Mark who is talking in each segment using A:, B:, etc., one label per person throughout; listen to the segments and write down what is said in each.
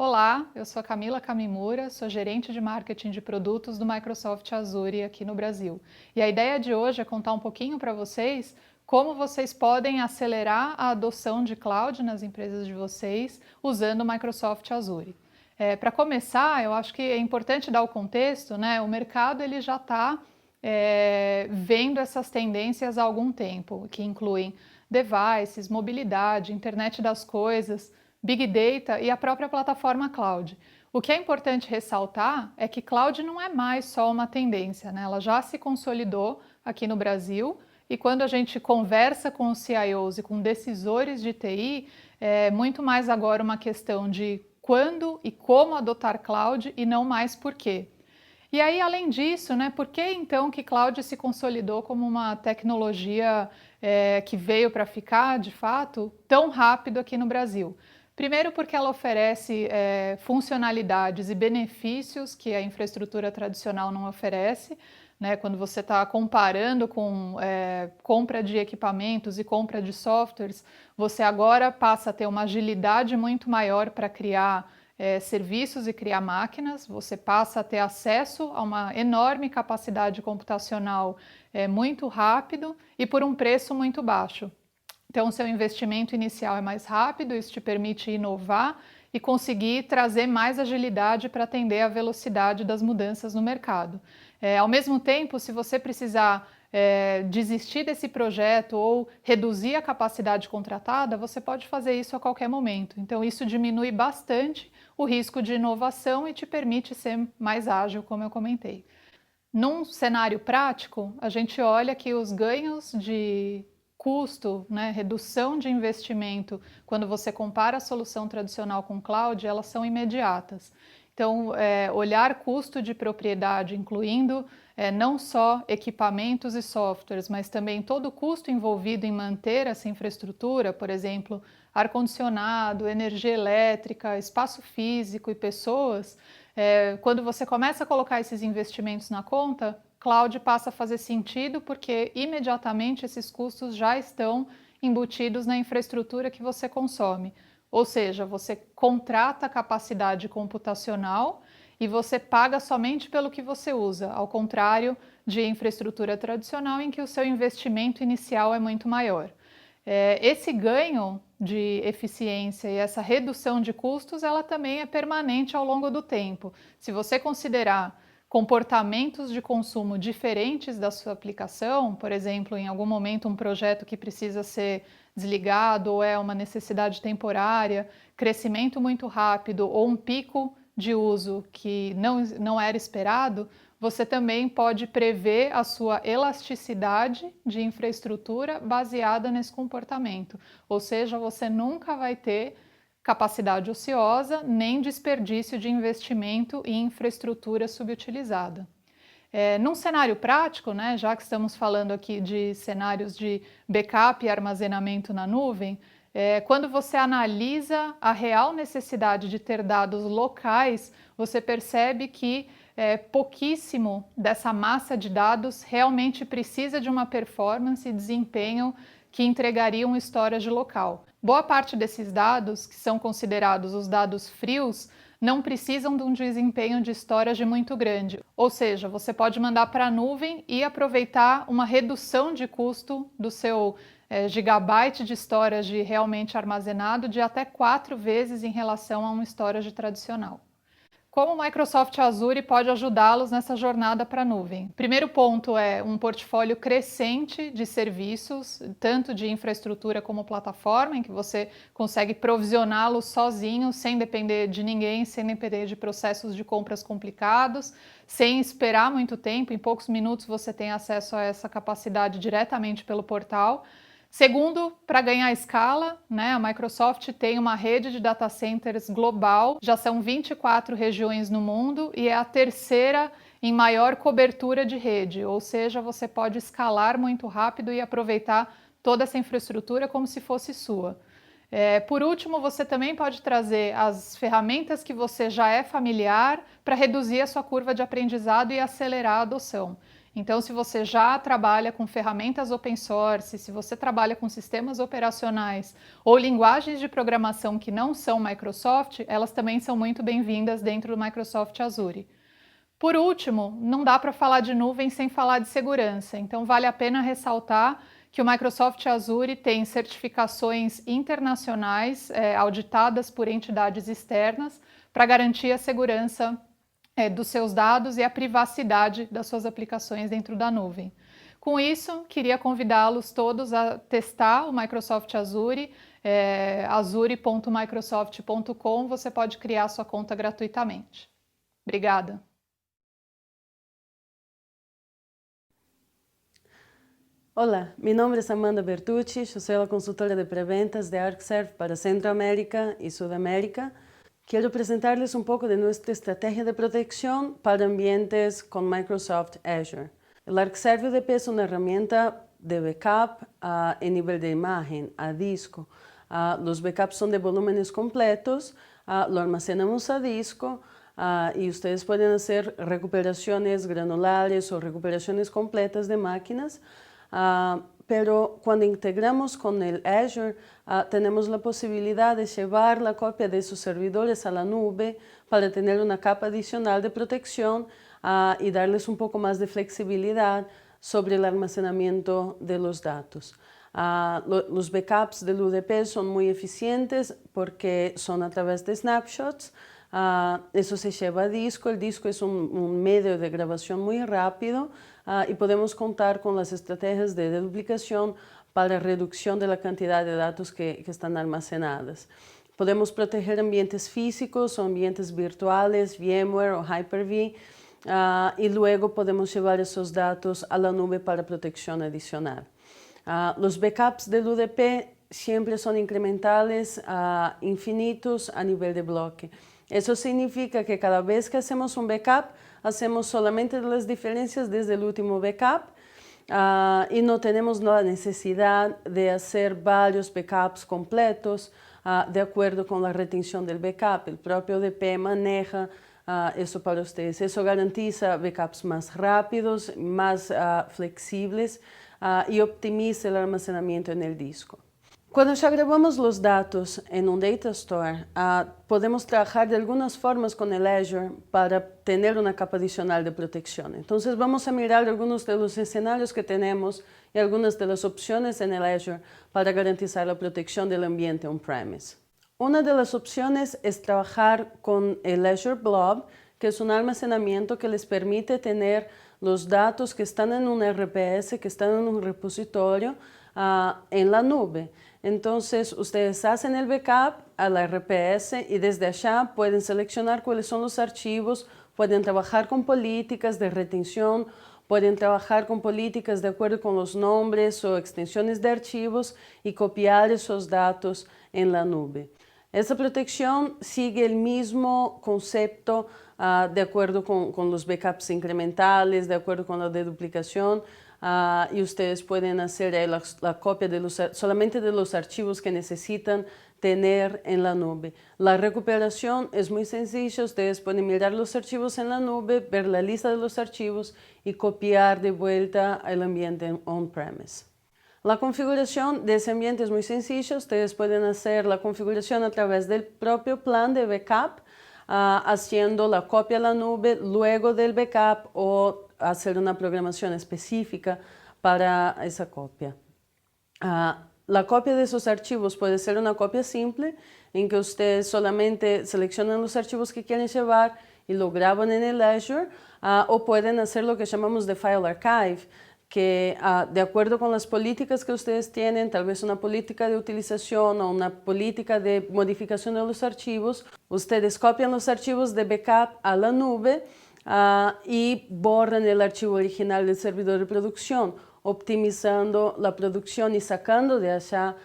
A: Olá, eu sou a Camila Kamimura, sou gerente de marketing de produtos do Microsoft Azure aqui no Brasil. E a ideia de hoje é contar um pouquinho para vocês como vocês podem acelerar a adoção de cloud nas empresas de vocês usando o Microsoft Azure. Para começar, eu acho que é importante dar o contexto, né? O mercado ele já está vendo essas tendências há algum tempo, que incluem devices, mobilidade, internet das coisas, Big Data e a própria plataforma cloud. O que é importante ressaltar é que cloud não é mais só uma tendência, né? Ela já se consolidou aqui no Brasil e quando a gente conversa com os CIOs e com decisores de TI, é muito mais agora uma questão de quando e como adotar cloud e não mais por quê. E aí, além disso, né, por que então que cloud se consolidou como uma tecnologia que veio para ficar, de fato, tão rápido aqui no Brasil? Primeiro porque ela oferece funcionalidades e benefícios que a infraestrutura tradicional não oferece, né? Quando você está comparando com compra de equipamentos e compra de softwares, você agora passa a ter uma agilidade muito maior para criar serviços e criar máquinas, você passa a ter acesso a uma enorme capacidade computacional muito rápido e por um preço muito baixo. Então, o seu investimento inicial é mais rápido, isso te permite inovar e conseguir trazer mais agilidade para atender a velocidade das mudanças no mercado. Ao mesmo tempo, se você precisar desistir desse projeto ou reduzir a capacidade contratada, você pode fazer isso a qualquer momento. Então, isso diminui bastante o risco de inovação e te permite ser mais ágil, como eu comentei. Num cenário prático, a gente olha que os ganhos de custo, né, redução de investimento, quando você compara a solução tradicional com cloud, elas são imediatas. Então, olhar custo de propriedade, incluindo não só equipamentos e softwares, mas também todo o custo envolvido em manter essa infraestrutura, por exemplo, ar-condicionado, energia elétrica, espaço físico e pessoas, quando você começa a colocar esses investimentos na conta, cloud passa a fazer sentido porque imediatamente esses custos já estão embutidos na infraestrutura que você consome. Ou seja, você contrata capacidade computacional e você paga somente pelo que você usa, ao contrário de infraestrutura tradicional em que o seu investimento inicial é muito maior. Esse ganho de eficiência e essa redução de custos, ela também é permanente ao longo do tempo. Se você considerar comportamentos de consumo diferentes da sua aplicação, por exemplo, em algum momento um projeto que precisa ser desligado ou é uma necessidade temporária, crescimento muito rápido ou um pico de uso que não era esperado, você também pode prever a sua elasticidade de infraestrutura baseada nesse comportamento. Ou seja, você nunca vai ter capacidade ociosa nem desperdício de investimento em infraestrutura subutilizada. Num cenário prático, né, já que estamos falando aqui de cenários de backup e armazenamento na nuvem, quando você analisa a real necessidade de ter dados locais, você percebe que pouquíssimo dessa massa de dados realmente precisa de uma performance e desempenho que entregaria um storage local. Boa parte desses dados, que são considerados os dados frios, não precisam de um desempenho de storage muito grande. Ou seja, você pode mandar para a nuvem e aproveitar uma redução de custo do seu gigabyte de storage realmente armazenado de até 4 vezes em relação a um storage tradicional. Como o Microsoft Azure pode ajudá-los nessa jornada para a nuvem? Primeiro ponto é um portfólio crescente de serviços, tanto de infraestrutura como plataforma, em que você consegue provisioná-los sozinho, sem depender de ninguém, sem depender de processos de compras complicados, sem esperar muito tempo, em poucos minutos você tem acesso a essa capacidade diretamente pelo portal. Segundo, para ganhar escala, né, a Microsoft tem uma rede de data centers global, já são 24 regiões no mundo e é a terceira em maior cobertura de rede, ou seja, você pode escalar muito rápido e aproveitar toda essa infraestrutura como se fosse sua. Por último, você também pode trazer as ferramentas que você já é familiar para reduzir a sua curva de aprendizado e acelerar a adoção. Então, se você já trabalha com ferramentas open source, se você trabalha com sistemas operacionais ou linguagens de programação que não são Microsoft, elas também são muito bem-vindas dentro do Microsoft Azure. Por último, não dá para falar de nuvem sem falar de segurança, então vale a pena ressaltar que o Microsoft Azure tem certificações internacionais auditadas por entidades externas para garantir a segurança dos seus dados e a privacidade das suas aplicações dentro da nuvem. Com isso, queria convidá-los todos a testar o Microsoft Azure, azure.microsoft.com, você pode criar sua conta gratuitamente. Obrigada!
B: Hola, mi nombre es Amanda Bertucci, yo soy la consultora de preventas de ArcServe para Centroamérica y Sudamérica. Quiero presentarles un poco de nuestra estrategia de protección para ambientes con Microsoft Azure. El ArcServe UDP es una herramienta de backup en nivel de imagen, a disco. Los backups son de volúmenes completos, lo almacenamos a disco y ustedes pueden hacer recuperaciones granulares o recuperaciones completas de máquinas. Pero cuando integramos con el Azure, tenemos la posibilidad de llevar la copia de esos servidores a la nube para tener una capa adicional de protección y darles un poco más de flexibilidad sobre el almacenamiento de los datos. Los backups del UDP son muy eficientes porque son a través de snapshots. Eso se lleva a disco. El disco es un medio de grabación muy rápido y podemos contar con las estrategias de deduplicación para reducción de la cantidad de datos que están almacenadas. Podemos proteger ambientes físicos o ambientes virtuales, VMware o Hyper-V, y luego podemos llevar esos datos a la nube para protección adicional. Los backups del UDP siempre son incrementales, infinitos a nivel de bloque. Eso significa que cada vez que hacemos un backup, hacemos solamente las diferencias desde el último backup y no tenemos la necesidad de hacer varios backups completos de acuerdo con la retención del backup. El propio UDP maneja eso para ustedes. Eso garantiza backups más rápidos, más flexibles y optimiza el almacenamiento en el disco. Cuando ya grabamos los datos en un data store, podemos trabajar de algunas formas con el Azure para tener una capa adicional de protección. Entonces vamos a mirar algunos de los escenarios que tenemos y algunas de las opciones en el Azure para garantizar la protección del ambiente on-premise. Una de las opciones es trabajar con el Azure Blob, que es un almacenamiento que les permite tener los datos que están en un RPS, que están en un repositorio, en la nube. Entonces, ustedes hacen el backup a la RPS y desde allá pueden seleccionar cuáles son los archivos, pueden trabajar con políticas de retención, pueden trabajar con políticas de acuerdo con los nombres o extensiones de archivos y copiar esos datos en la nube. Esa protección sigue el mismo concepto de acuerdo con los backups incrementales, de acuerdo con la deduplicación, y ustedes pueden hacer la copia solamente de los archivos que necesitan tener en la nube. La recuperación es muy sencilla, ustedes pueden mirar los archivos en la nube, ver la lista de los archivos y copiar de vuelta al ambiente on-premise. La configuración de ese ambiente es muy sencilla, ustedes pueden hacer la configuración a través del propio plan de backup, haciendo la copia a la nube luego del backup o hacer una programación específica para esa copia. La copia de esos archivos puede ser una copia simple en que ustedes solamente seleccionan los archivos que quieren llevar y lo graban en el Azure, o pueden hacer lo que llamamos de File Archive, que de acuerdo con las políticas que ustedes tienen, tal vez una política de utilización o una política de modificación de los archivos, ustedes copian los archivos de backup a la nube y borran el archivo original del servidor de producción, optimizando la producción y sacando de allá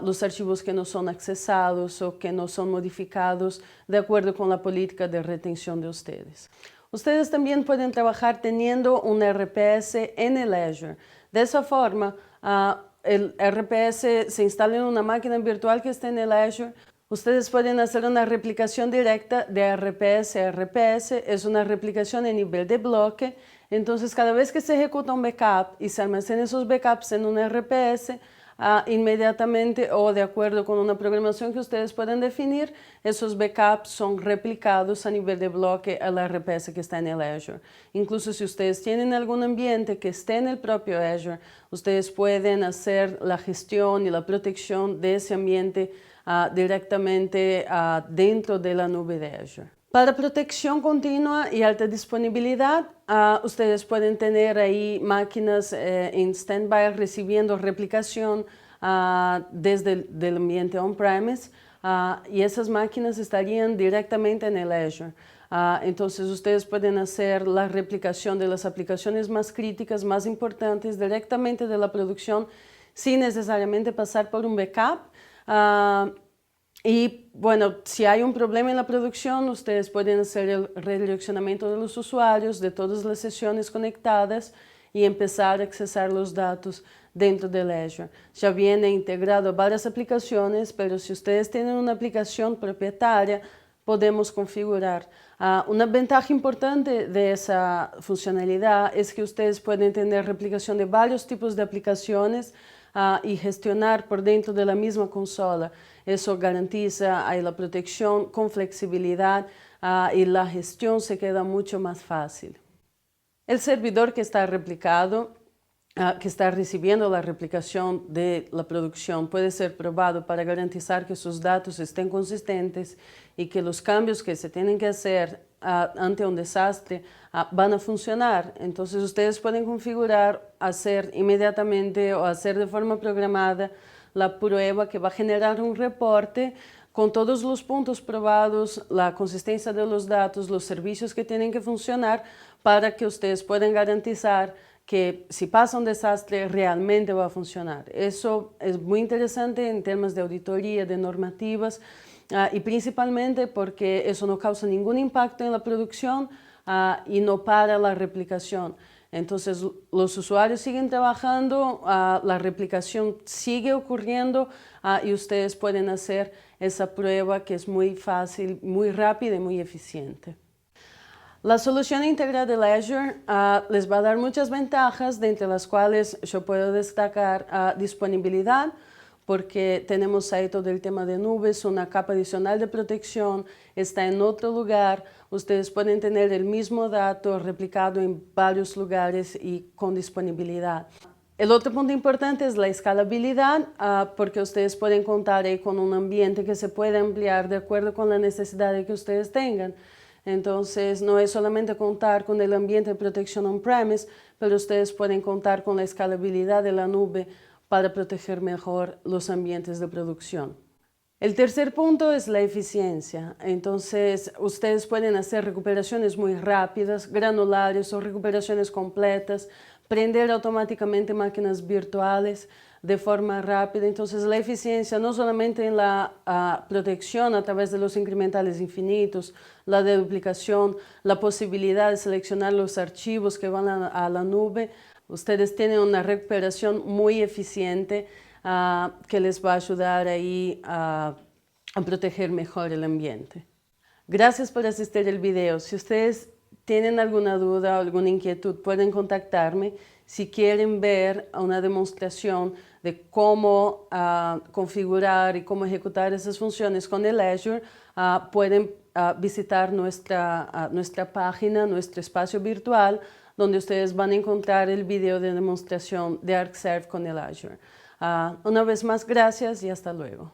B: los archivos que no son accesados o que no son modificados de acuerdo con la política de retención de ustedes. Ustedes también pueden trabajar teniendo un RPS en el Azure. De esa forma, el RPS se instala en una máquina virtual que está en el Azure. Ustedes pueden hacer una replicación directa de RPS a RPS, es una replicación en nivel de bloque. Entonces, cada vez que se ejecuta un backup y se almacenan esos backups en un RPS, inmediatamente o de acuerdo con una programación que ustedes pueden definir, esos backups son replicados a nivel de bloque al RPS que está en el Azure. Incluso si ustedes tienen algún ambiente que esté en el propio Azure, ustedes pueden hacer la gestión y la protección de ese ambiente directamente dentro de la nube de Azure. Para protección continua y alta disponibilidad, ustedes pueden tener ahí máquinas en standby recibiendo replicación desde el ambiente on-premise y esas máquinas estarían directamente en el Azure. Entonces ustedes pueden hacer la replicación de las aplicaciones más críticas, más importantes directamente de la producción sin necesariamente pasar por un backup. Y bueno, si hay un problema en la producción, ustedes pueden hacer el redireccionamiento de los usuarios de todas las sesiones conectadas y empezar a accesar los datos dentro del Azure. Ya viene integrado varias aplicaciones, pero si ustedes tienen una aplicación propietaria, podemos configurar. Una ventaja importante de esa funcionalidad es que ustedes pueden tener replicación de varios tipos de aplicaciones y gestionar por dentro de la misma consola. Eso garantiza la protección con flexibilidad y la gestión se queda mucho más fácil. El servidor que está replicado, que está recibiendo la replicación de la producción, puede ser probado para garantizar que sus datos estén consistentes y que los cambios que se tienen que hacer ante un desastre van a funcionar. Entonces ustedes pueden configurar, hacer inmediatamente o hacer de forma programada la prueba que va a generar un reporte con todos los puntos probados, la consistencia de los datos, los servicios que tienen que funcionar para que ustedes puedan garantizar que si pasa un desastre realmente va a funcionar. Eso es muy interesante en temas de auditoría, de normativas y principalmente porque eso no causa ningún impacto en la producción y no para la replicación. Entonces los usuarios siguen trabajando, la replicación sigue ocurriendo y ustedes pueden hacer esa prueba que es muy fácil, muy rápida y muy eficiente. La solución integral del Azure les va a dar muchas ventajas, de entre las cuales yo puedo destacar disponibilidad, porque tenemos ahí todo el tema de nubes, una capa adicional de protección, está en otro lugar, ustedes pueden tener el mismo dato replicado en varios lugares y con disponibilidad. El otro punto importante es la escalabilidad, porque ustedes pueden contar ahí con un ambiente que se puede ampliar de acuerdo con la necesidad que ustedes tengan. Entonces, no es solamente contar con el ambiente de protección on-premise, pero ustedes pueden contar con la escalabilidad de la nube para proteger mejor los ambientes de producción. El tercer punto es la eficiencia. Entonces, ustedes pueden hacer recuperaciones muy rápidas, granulares o recuperaciones completas, prender automáticamente máquinas virtuales de forma rápida. Entonces, la eficiencia no solamente en la protección a través de los incrementales infinitos, la deduplicación, la posibilidad de seleccionar los archivos que van a la nube. Ustedes tienen una recuperación muy eficiente que les va a ayudar ahí a proteger mejor el ambiente. Gracias por asistir al video. Si ustedes tienen alguna duda o alguna inquietud, pueden contactarme. Si quieren ver una demostración de cómo configurar y cómo ejecutar esas funciones con el Azure, pueden visitar nuestra página, nuestro espacio virtual, donde ustedes van a encontrar el video de demostración de ArcServe con el Azure. Una vez más, gracias y hasta luego.